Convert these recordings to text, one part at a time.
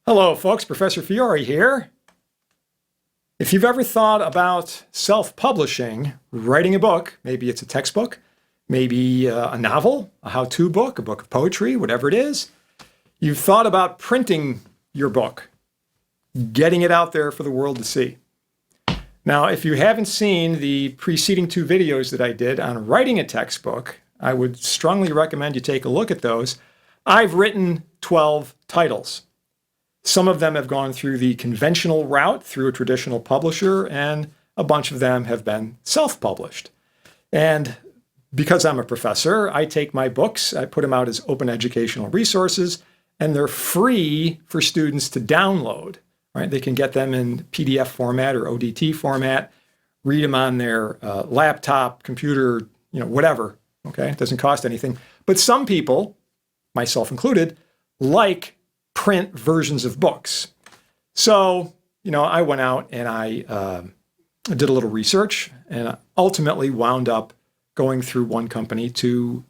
Hello, folks. Professor Fiore here. If you've ever thought about self-publishing, writing a book, maybe it's a textbook, maybe a novel, a how-to book, a book of poetry, whatever it is, you've thought about printing your book, getting it out there for the world to see. Now, if you haven't seen the preceding two videos that I did on writing a textbook, I would strongly recommend you take a look at those. I've written 12 titles. Some of them have gone through the conventional route through a traditional publisher, and a bunch of them have been self-published. And because I'm a professor, I take my books, I put them out as open educational resources, and they're free for students to download. Right? They can get them in PDF format or ODT format, read them on their laptop, computer, whatever. Okay, it doesn't cost anything. But some people, myself included, like print versions of books. So, I went out and I did a little research and ultimately wound up going through one company to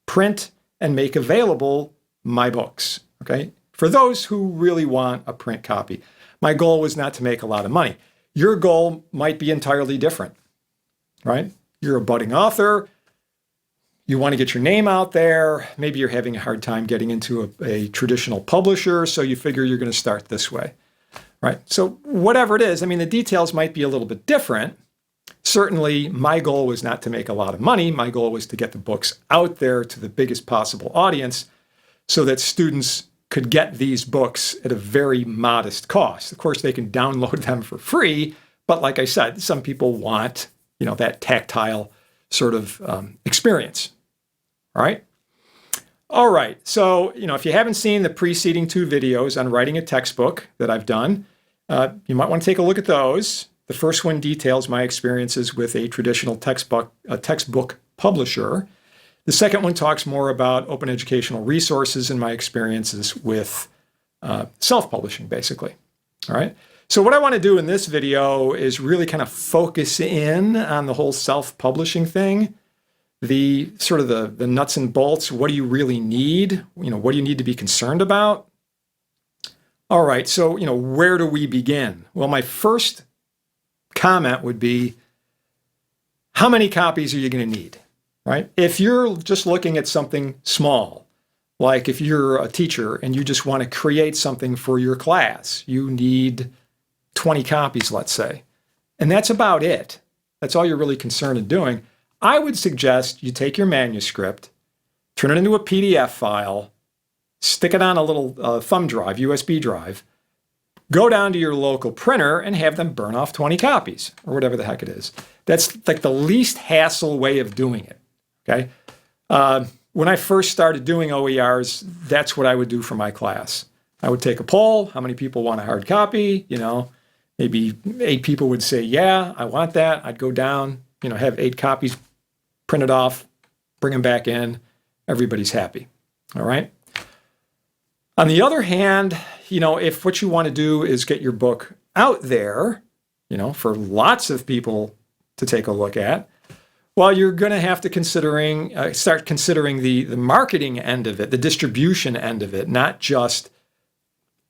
print and make available my books. Okay, for those who really want a print copy. My goal was not to make a lot of money. Your goal might be entirely different, right? You're a budding author. You want to get your name out there. Maybe you're having a hard time getting into a traditional publisher, so you figure you're going to start this way, right? So whatever it is, the details might be a little bit different. Certainly, my goal was not to make a lot of money. My goal was to get the books out there to the biggest possible audience so that students could get these books at a very modest cost. Of course, they can download them for free, but like I said, some people want, that tactile sort of experience. All right. So, if you haven't seen the preceding two videos on writing a textbook that I've done, you might want to take a look at those. The first one details my experiences with a traditional textbook publisher. The second one talks more about open educational resources and my experiences with self-publishing, basically. All right. So what I want to do in this video is really kind of focus in on the whole self-publishing thing, the sort of the nuts and bolts. What do you really need? What do you need to be concerned about? All right. So, where do we begin? Well, my first comment would be, how many copies are you going to need? Right? If you're just looking at something small, like if you're a teacher and you just want to create something for your class, you need 20 copies, let's say. And that's about it. That's all you're really concerned in doing. I would suggest you take your manuscript, turn it into a PDF file, stick it on a little thumb drive, USB drive, go down to your local printer and have them burn off 20 copies or whatever the heck it is. That's like the least hassle way of doing it. Okay. When I first started doing OERs, that's what I would do for my class. I would take a poll. How many people want a hard copy? Maybe 8 people would say, yeah, I want that. I'd go down, have 8 copies printed off, bring them back in. Everybody's happy. All right. On the other hand, if what you want to do is get your book out there, for lots of people to take a look at, well, you're going to have to start considering the marketing end of it, the distribution end of it, not just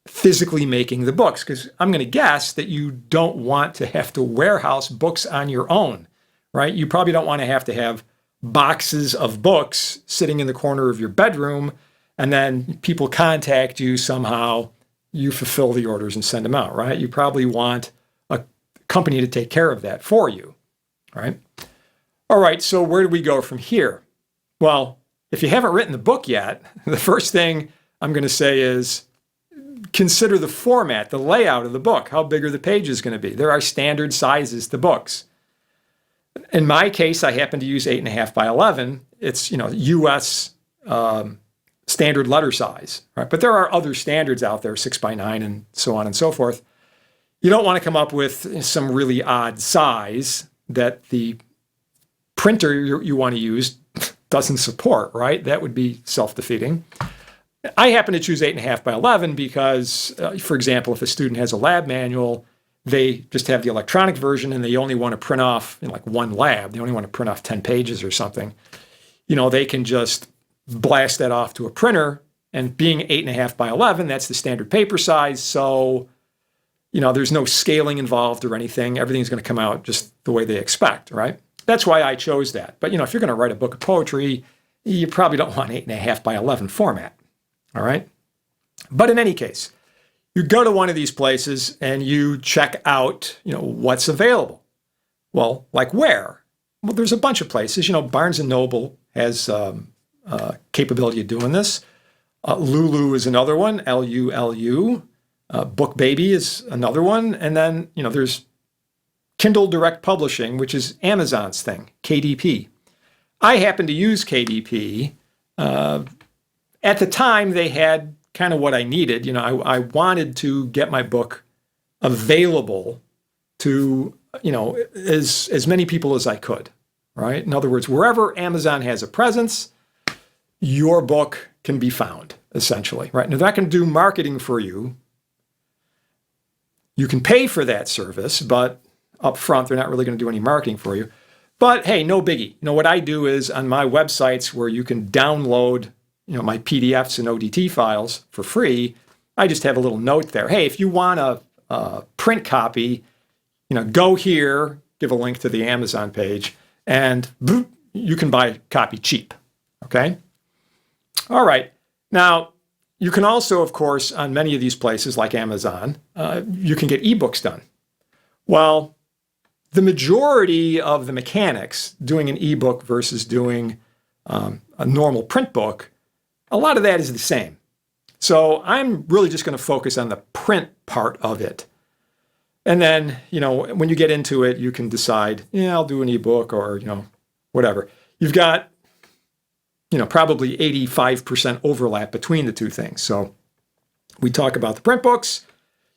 physically making the books, because I'm going to guess that you don't want to have to warehouse books on your own, right? You probably don't want to have boxes of books sitting in the corner of your bedroom, and then people contact you somehow, you fulfill the orders and send them out, right? You probably want a company to take care of that for you, right? All right, so where do we go from here? Well, if you haven't written the book yet, the first thing I'm going to say is consider the format, the layout of the book. How big are the pages going to be? There are standard sizes to books. In my case, I happen to use 8.5 by 11. It's, US standard letter size, right? But there are other standards out there, 6 by 9 and so on and so forth. You don't want to come up with some really odd size that the printer you want to use doesn't support, right? That would be self-defeating. I happen to choose 8.5 by 11 because, for example, if a student has a lab manual, they just have the electronic version and they only want to print off like one lab. They only want to print off 10 pages or something. They can just blast that off to a printer, And being 8.5 by 11, that's the standard paper size. So, there's no scaling involved or anything. Everything's going to come out just the way they expect, right? That's why I chose that. But, if you're going to write a book of poetry, you probably don't want 8.5 by 11 format, all right? But in any case, you go to one of these places and you check out, what's available. Well, like where? Well, there's a bunch of places. Barnes & Noble has capability of doing this. Lulu is another one, Lulu. Book Baby is another one. And then, there's Kindle Direct Publishing, which is Amazon's thing, KDP. I happen to use KDP. At the time, they had kind of what I needed. I wanted to get my book available to, as many people as I could, right? In other words, wherever Amazon has a presence, your book can be found, essentially, right? Now, they're not going to do marketing for you. You can pay for that service, but up front, they're not really going to do any marketing for you. But hey, no biggie. What I do is on my websites where you can download, my PDFs and ODT files for free, I just have a little note there. Hey, if you want a print copy, go here, give a link to the Amazon page, and boop, you can buy a copy cheap, okay? All right. Now, you can also, of course, on many of these places like Amazon, you can get ebooks done. Well, the majority of the mechanics doing an ebook versus doing a normal print book, a lot of that is the same. So I'm really just going to focus on the print part of it. And then, when you get into it, you can decide, I'll do an ebook or, whatever. You've got, probably 85% overlap between the two things. So we talk about the print books,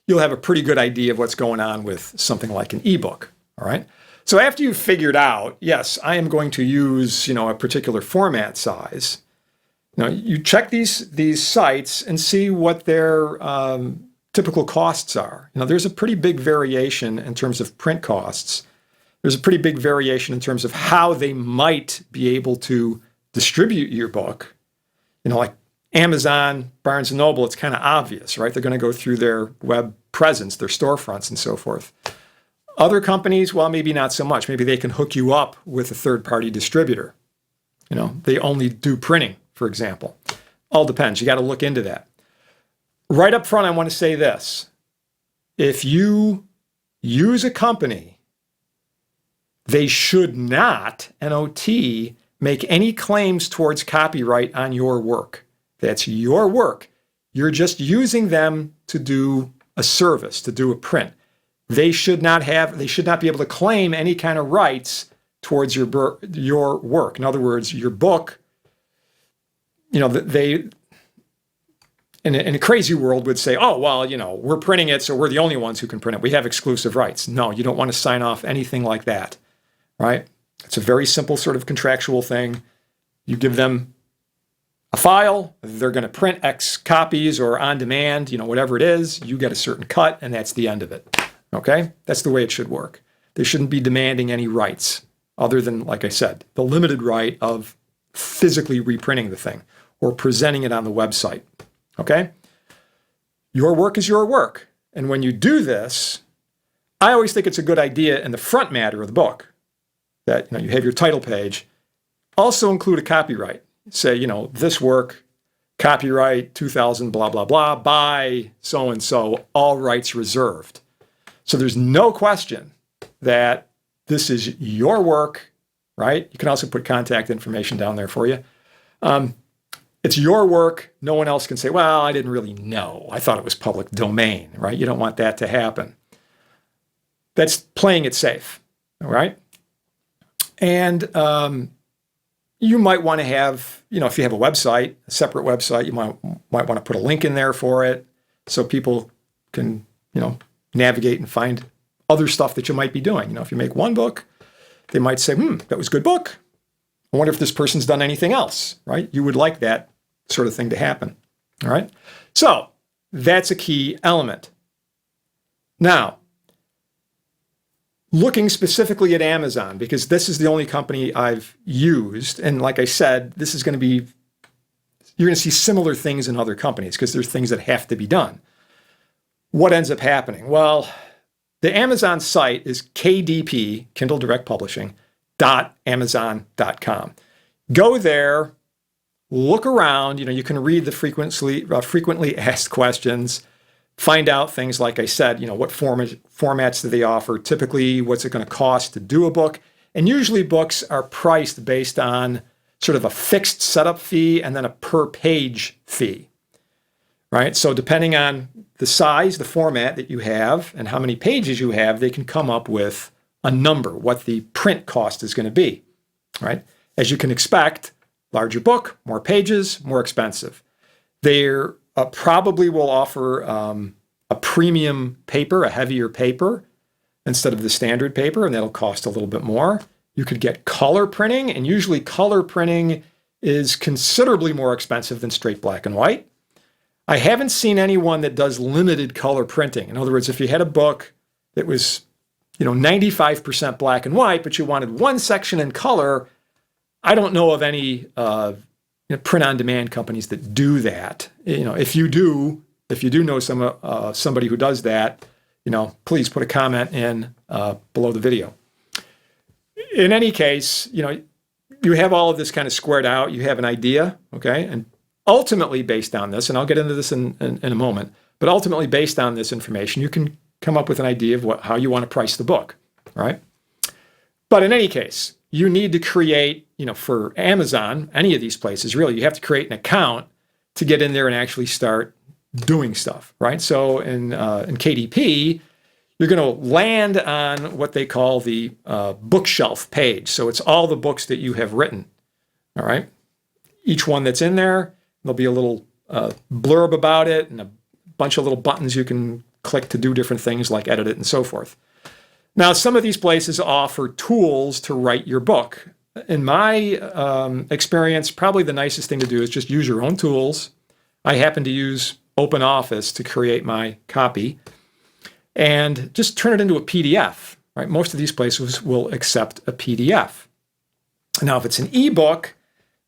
you'll have a pretty good idea of what's going on with something like an ebook. All right. So after you've figured out, yes, I am going to use, a particular format size. You check these sites and see what their typical costs are. There's a pretty big variation in terms of print costs. There's a pretty big variation in terms of how they might be able to distribute your book. Like Amazon, Barnes & Noble, it's kind of obvious, right? They're going to go through their web presence, their storefronts and so forth. Other companies, well, maybe not so much. Maybe they can hook you up with a third-party distributor. They only do printing, for example. All depends. You got to look into that. Right up front, I want to say this. If you use a company, they should not, NOT, make any claims towards copyright on your work. That's your work. You're just using them to do a service, to do a print. They should not be able to claim any kind of rights towards your work. In other words, your book, they, in a crazy world, would say, oh, well, we're printing it, so we're the only ones who can print it. We have exclusive rights. No, you don't want to sign off anything like that, right? It's a very simple sort of contractual thing. You give them a file, they're going to print X copies or on demand, whatever it is, you get a certain cut, and that's the end of it. Okay? That's the way it should work. They shouldn't be demanding any rights other than, like I said, the limited right of physically reprinting the thing or presenting it on the website. Okay? Your work is your work. And when you do this, I always think it's a good idea in the front matter of the book that you have your title page. Also include a copyright. Say, this work, copyright 2000, blah, blah, blah, by so-and-so, all rights reserved. So there's no question that this is your work, right? You can also put contact information down there for you. It's your work. No one else can say, well, I didn't really know. I thought it was public domain, right? You don't want that to happen. That's playing it safe, all right? And you might want to have, if you have a website, a separate website, you might want to put a link in there for it so people can, navigate and find other stuff that you might be doing. If you make one book, they might say, that was a good book. I wonder if this person's done anything else, right? You would like that sort of thing to happen, all right? So that's a key element. Now, looking specifically at Amazon, because this is the only company I've used, and like I said, this is going to be, you're going to see similar things in other companies because there's things that have to be done. What ends up happening? Well, the Amazon site is KDP, Kindle Direct Publishing, .amazon.com. Go there, look around. You can read the frequently asked questions, find out things like I said, what formats do they offer? Typically, what's it going to cost to do a book? And usually books are priced based on sort of a fixed setup fee and then a per page fee, right? So depending on the size, the format that you have, and how many pages you have, they can come up with a number, what the print cost is going to be, right? As you can expect, larger book, more pages, more expensive. They probably will offer a premium paper, a heavier paper, instead of the standard paper, and that'll cost a little bit more. You could get color printing, and usually color printing is considerably more expensive than straight black and white. I haven't seen anyone that does limited color printing. In other words, if you had a book that was 95% black and white, but you wanted one section in color, I don't know of any print-on-demand companies that do that. If you do know somebody who does that, please put a comment in below the video. In any case, you have all of this kind of squared out. You have an idea, okay? And ultimately based on this, and I'll get into this in a moment, but ultimately based on this information, you can come up with an idea of how you want to price the book, all right? But in any case, you need to create, for Amazon, any of these places, really, you have to create an account to get in there and actually start doing stuff, right? So in KDP, you're going to land on what they call the bookshelf page. So it's all the books that you have written, all right? Each one that's in there, there'll be a little blurb about it and a bunch of little buttons you can click to do different things like edit it and so forth. Now, some of these places offer tools to write your book. In my experience, probably the nicest thing to do is just use your own tools. I happen to use OpenOffice to create my copy and just turn it into a PDF, right? Most of these places will accept a PDF. Now, if it's an ebook,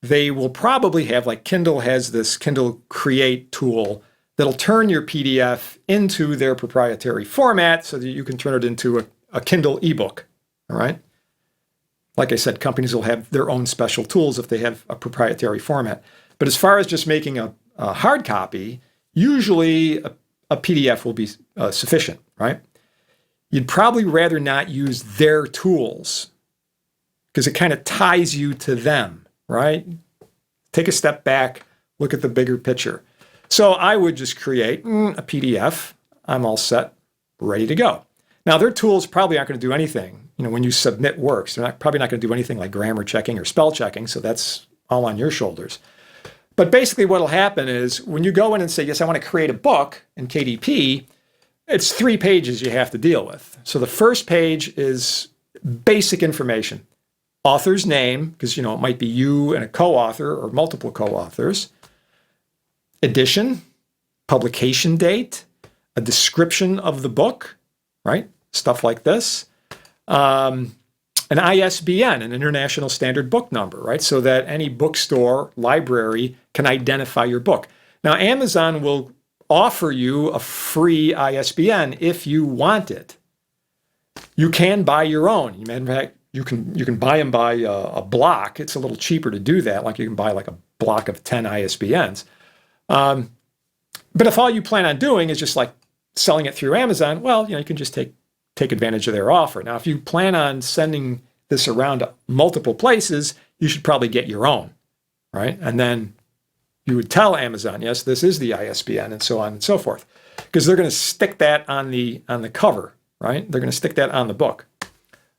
they will probably have, like Kindle has this Kindle Create tool that'll turn your PDF into their proprietary format so that you can turn it into a Kindle ebook, all right? Like I said, companies will have their own special tools if they have a proprietary format. But as far as just making a hard copy, usually a PDF will be sufficient, right? You'd probably rather not use their tools because it kind of ties you to them, right? Take a step back, look at the bigger picture. So I would just create a PDF. I'm all set, ready to go. Now, their tools probably aren't going to do anything. When you submit works, they're probably not going to do anything like grammar checking or spell checking, so that's all on your shoulders. But basically what will happen is when you go in and say, yes, I want to create a book in KDP, it's 3 pages you have to deal with. So the first page is basic information. Author's name, because it might be you and a co-author or multiple co-authors. Edition, publication date, a description of the book, right? Stuff like this. An ISBN, an International Standard Book Number, right? So that any bookstore, library can identify your book. Now, Amazon will offer you a free ISBN if you want it. You can buy your own. In fact, you can buy them by a block. It's a little cheaper to do that. Like you can buy like a block of 10 ISBNs. But if all you plan on doing is just like selling it through Amazon, well, you can just take advantage of their offer. Now, if you plan on sending this around to multiple places, you should probably get your own, right? And then you would tell Amazon, yes, this is the ISBN, and so on and so forth, because they're going to stick that on the cover, right? They're going to stick that on the book.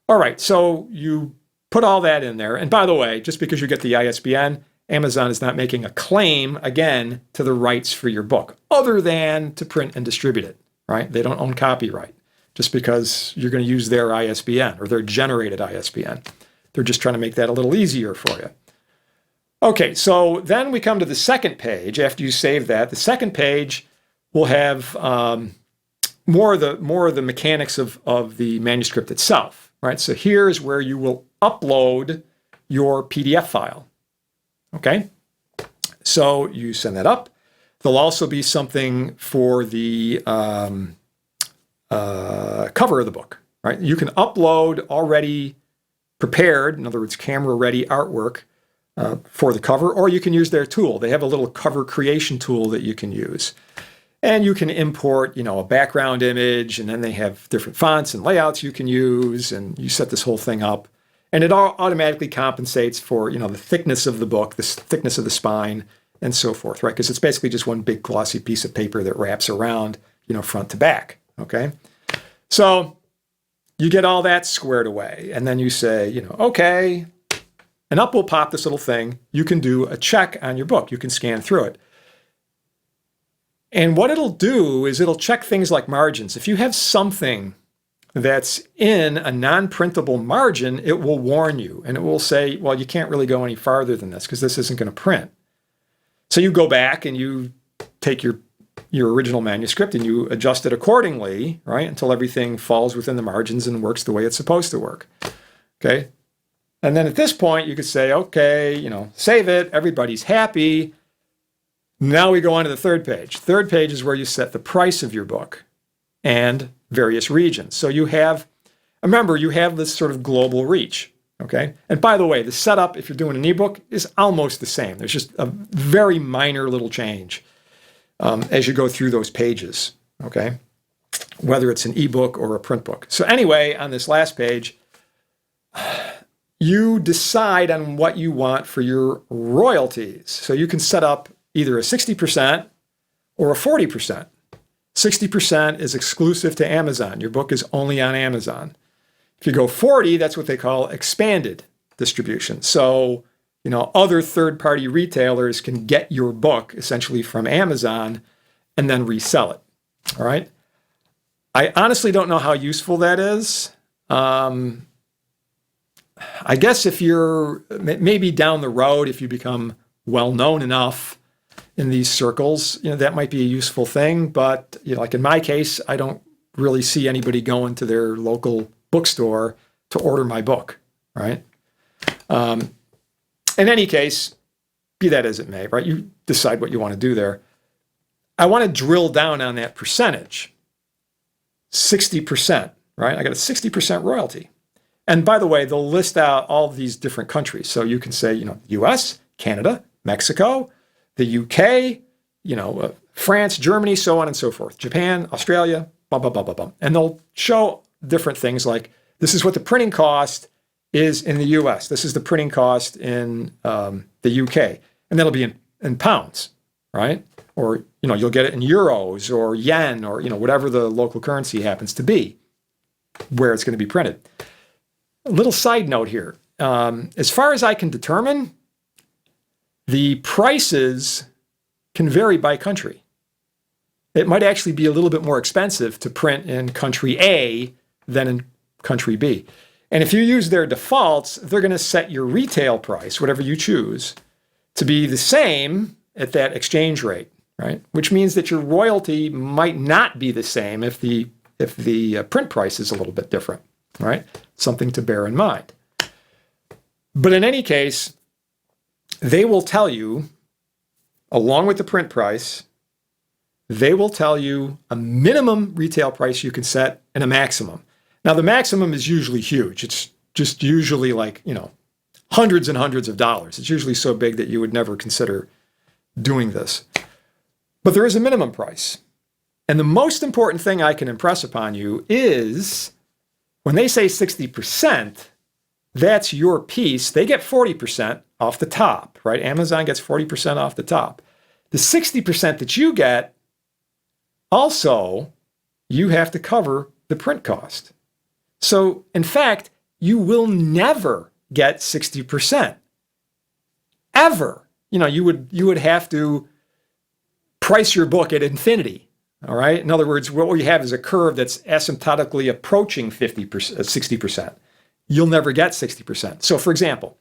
All right, so you put all that in there. And by the way, just because you get the ISBN, Amazon is not making a claim, again, to the rights for your book, other than to print and distribute it, right? They don't own copyright just because you're going to use their ISBN or their generated ISBN. They're just trying to make that a little easier for you. Okay, so then we come to the second page. After you save that, the second page will have more of the mechanics of the manuscript itself, right? So here's where you will upload your PDF file. Okay, So you send that up. There'll also be something for the cover of the book, right? You can upload already prepared, in other words, camera-ready artwork for the cover, or you can use their tool. They have a little cover creation tool that you can use. And you can import, a background image, and then they have different fonts and layouts you can use, and you set this whole thing up. And it automatically compensates for, the thickness of the book, the thickness of the spine, and so forth, right? Because it's basically just one big glossy piece of paper that wraps around, front to back, okay? So you get all that squared away, and then you say, okay, and up will pop this little thing. You can do a check on your book. You can scan through it. And what it'll do is it'll check things like margins. If you have something that's in a non-printable margin, it will warn you, and it will say, well, you can't really go any farther than this because this isn't going to print. So you go back and you take your original manuscript and you adjust it accordingly, right, until everything falls within the margins and works the way it's supposed to work. Okay? And then at this point, you could say, okay, save it, everybody's happy. Now we go on to the third page. Third page is where you set the price of your book and various regions. So remember, you have this sort of global reach, okay? And by the way, the setup, if you're doing an ebook, is almost the same. There's just a very minor little change as you go through those pages, okay? Whether it's an ebook or a print book. So anyway, on this last page, you decide on what you want for your royalties. So you can set up either a 60% or a 40%. 60% is exclusive to Amazon. Your book is only on Amazon. If you go 40, that's what they call expanded distribution. So, other third-party retailers can get your book essentially from Amazon and then resell it. All right? I honestly don't know how useful that is. I guess if you're maybe down the road, if you become well-known enough in these circles, that might be a useful thing. But, like in my case, I don't really see anybody going to their local bookstore to order my book, right? In any case, be that as it may, right? You decide what you want to do there. I want to drill down on that percentage. 60%, right? I got a 60% royalty. And by the way, they'll list out all of these different countries. So you can say, US, Canada, Mexico, the UK, France, Germany, so on and so forth. Japan, Australia, blah, blah, blah, blah, blah. And they'll show different things like, this is what the printing cost is in the US. This is the printing cost in the UK. And that'll be in pounds, right? Or, you'll get it in euros or yen or, whatever the local currency happens to be, where it's going to be printed. A little side note here. As far as I can determine, the prices can vary by country. It might actually be a little bit more expensive to print in country A than in country B. And if you use their defaults, they're going to set your retail price, whatever you choose, to be the same at that exchange rate, right? Which means that your royalty might not be the same if the print price is a little bit different, right? Something to bear in mind. But in any case, they will tell you, along with the print price, they will tell you a minimum retail price you can set and a maximum. Now, the maximum is usually huge. It's just usually like, hundreds and hundreds of dollars. It's usually so big that you would never consider doing this. But there is a minimum price. And the most important thing I can impress upon you is when they say 60%, that's your piece. They get 40% off the top, right? Amazon gets 40% off the top. The 60% that you get, also, you have to cover the print cost. So, in fact, you will never get 60%. Ever. You would have to price your book at infinity. All right? In other words, what we have is a curve that's asymptotically approaching 60%. You'll never get 60%. So, for example,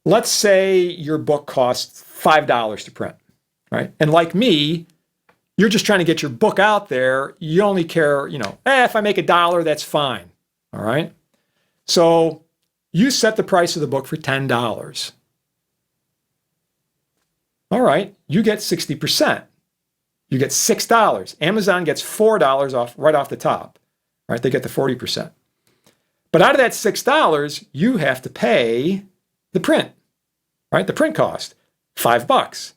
let's say your book costs $5 to print, right? And like me, you're just trying to get your book out there. You only care, if I make $1, that's fine. All right? So you set the price of the book for $10. All right, you get 60%. You get $6. Amazon gets $4 off right off the top, right? They get the 40%. But out of that $6, you have to pay the print, right? The print cost, $5.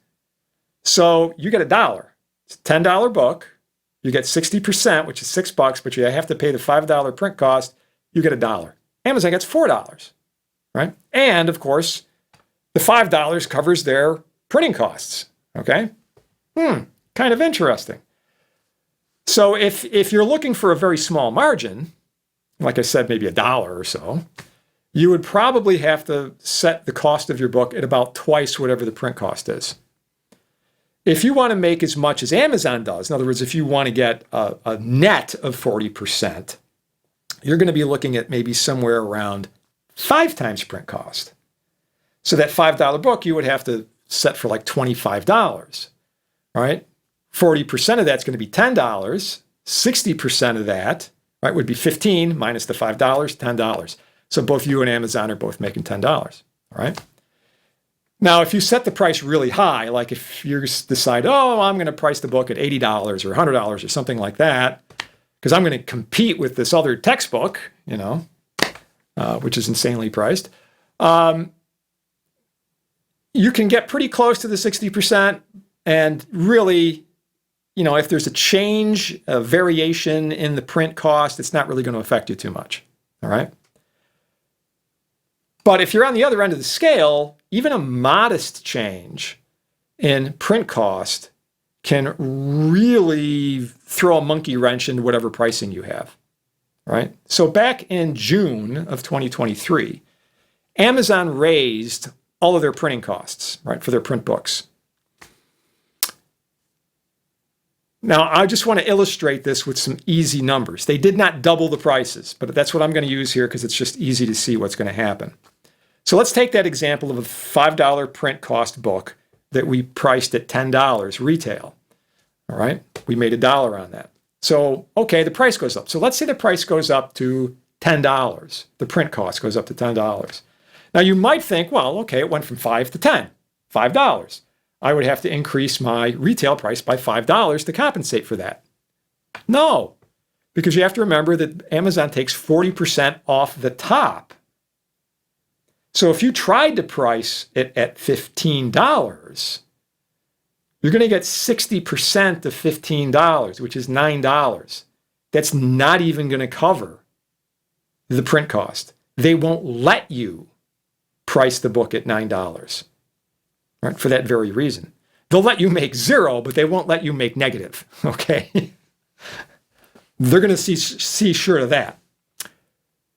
So you get $1. It's a $10 book. You get 60%, which is $6, but you have to pay the $5 print cost. You get $1. Amazon gets $4, right? And of course, the $5 covers their printing costs, okay? Kind of interesting. So if you're looking for a very small margin, like I said, maybe $1 or so, you would probably have to set the cost of your book at about twice whatever the print cost is. If you want to make as much as Amazon does, in other words, if you want to get a net of 40%, you're going to be looking at maybe somewhere around 5 times print cost. So that $5 book, you would have to set for like $25, right? 40% of that's going to be $10. 60% of that, right, would be $15 minus the $5, $10. So both you and Amazon are both making $10, all right? Now, if you set the price really high, like if you decide, oh, I'm going to price the book at $80 or $100 or something like that, because I'm going to compete with this other textbook, which is insanely priced, you can get pretty close to the 60%, and really, if there's a change, a variation in the print cost, it's not really going to affect you too much, all right? But if you're on the other end of the scale, even a modest change in print cost can really throw a monkey wrench into whatever pricing you have, right? So back in June of 2023, Amazon raised all of their printing costs, right, for their print books. Now, I just want to illustrate this with some easy numbers. They did not double the prices, but that's what I'm going to use here because it's just easy to see what's going to happen. So let's take that example of a $5 print cost book that we priced at $10 retail. All right, we made $1 on that. So, okay, the price goes up. So let's say the price goes up to $10. The print cost goes up to $10. Now you might think, well, okay, it went from 5 to 10, $5. I would have to increase my retail price by $5 to compensate for that. No, because you have to remember that Amazon takes 40% off the top. So if you tried to price it at $15, you're going to get 60% of $15, which is $9. That's not even going to cover the print cost. They won't let you price the book at $9, right, for that very reason. They'll let you make zero, but they won't let you make negative, okay? They're going to see sure of that.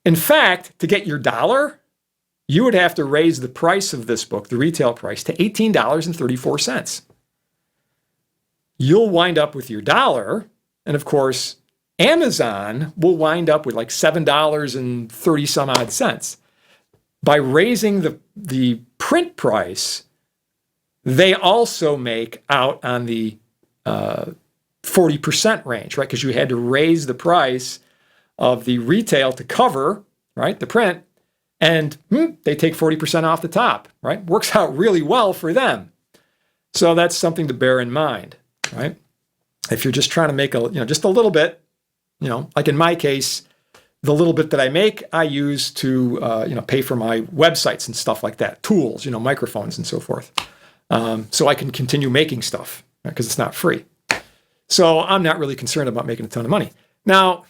In fact, to get your $1, you would have to raise the price of this book, the retail price, to $18.34. You'll wind up with your $1, and of course, Amazon will wind up with like $7.30 some odd cents. By raising the print price, they also make out on the 40% range, right? Because you had to raise the price of the retail to cover, right, the print, and they take 40% off the top, right? Works out really well for them. So that's something to bear in mind, right? If you're just trying to make just a little bit, like in my case, the little bit that I make, I use to, pay for my websites and stuff like that, tools, microphones and so forth. So I can continue making stuff because it's not free. So I'm not really concerned about making a ton of money. Now,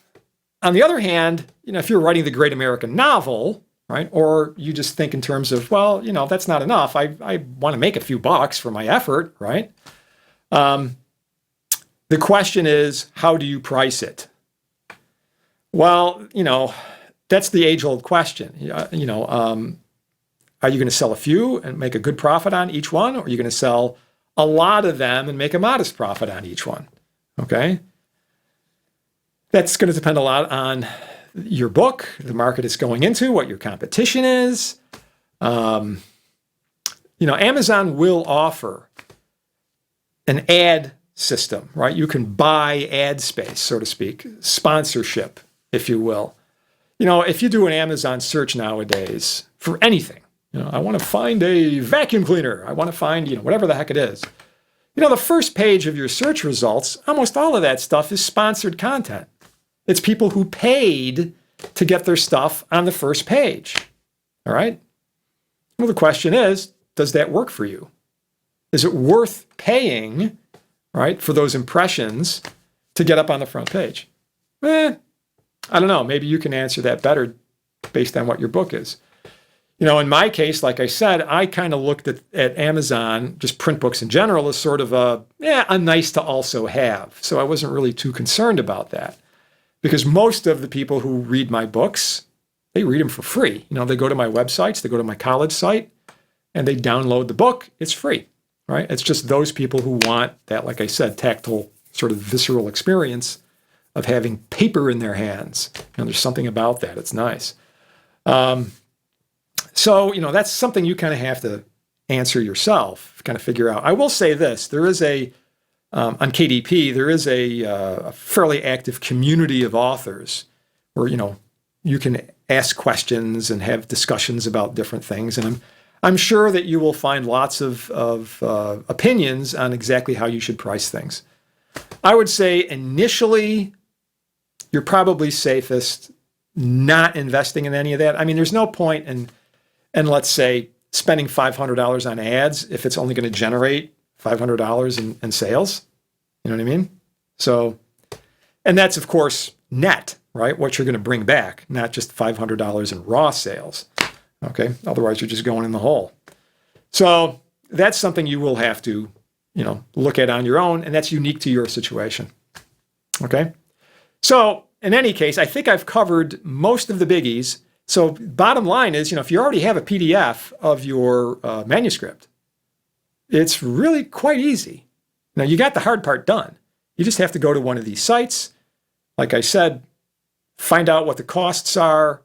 on the other hand, if you're writing the great American novel, right, or you just think in terms of, well, that's not enough. I want to make a few bucks for my effort, right? The question is, how do you price it? Well, that's the age-old question. Are you going to sell a few and make a good profit on each one? Or are you going to sell a lot of them and make a modest profit on each one? Okay? That's going to depend a lot on your book, the market it's going into, what your competition is. Amazon will offer an ad system, right? You can buy ad space, so to speak, sponsorship, if you will. If you do an Amazon search nowadays for anything, I want to find a vacuum cleaner. I want to find, whatever the heck it is. The first page of your search results, almost all of that stuff is sponsored content. It's people who paid to get their stuff on the first page. All right? Well, the question is, does that work for you? Is it worth paying, right, for those impressions to get up on the front page? I don't know. Maybe you can answer that better based on what your book is. In my case, like I said, I kind of looked at Amazon, just print books in general, as sort of a nice to also have. So I wasn't really too concerned about that because most of the people who read my books, they read them for free. They go to my websites, they go to my college site, and they download the book. It's free, right? It's just those people who want that, like I said, tactile sort of visceral experience of having paper in their hands. There's something about that. It's nice. So, that's something you kind of have to answer yourself, kind of figure out. I will say this, there is on KDP, there is a fairly active community of authors where, you can ask questions and have discussions about different things. And I'm sure that you will find lots of opinions on exactly how you should price things. I would say initially, you're probably safest not investing in any of that. I mean, there's no point in let's say, spending $500 on ads if it's only going to generate $500 in sales. You know what I mean? So, and that's, of course, net, right? What you're going to bring back, not just $500 in raw sales. Okay? Otherwise, you're just going in the hole. So that's something you will have to, look at on your own, and that's unique to your situation. Okay? So in any case, I think I've covered most of the biggies. So bottom line is, if you already have a PDF of your manuscript, it's really quite easy. Now, you got the hard part done. You just have to go to one of these sites. Like I said, find out what the costs are,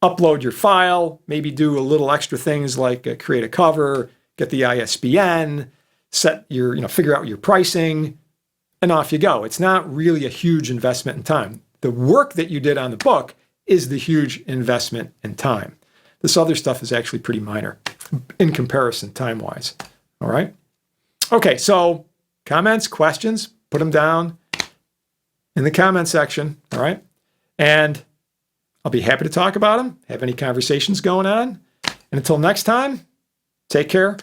upload your file, maybe do a little extra things like create a cover, get the ISBN, set your, figure out your pricing, and off you go. It's not really a huge investment in time. The work that you did on the book is the huge investment in time. This other stuff is actually pretty minor in comparison time-wise. All right? Okay, so comments, questions, put them down in the comment section. All right? And I'll be happy to talk about them, have any conversations going on. And until next time, take care.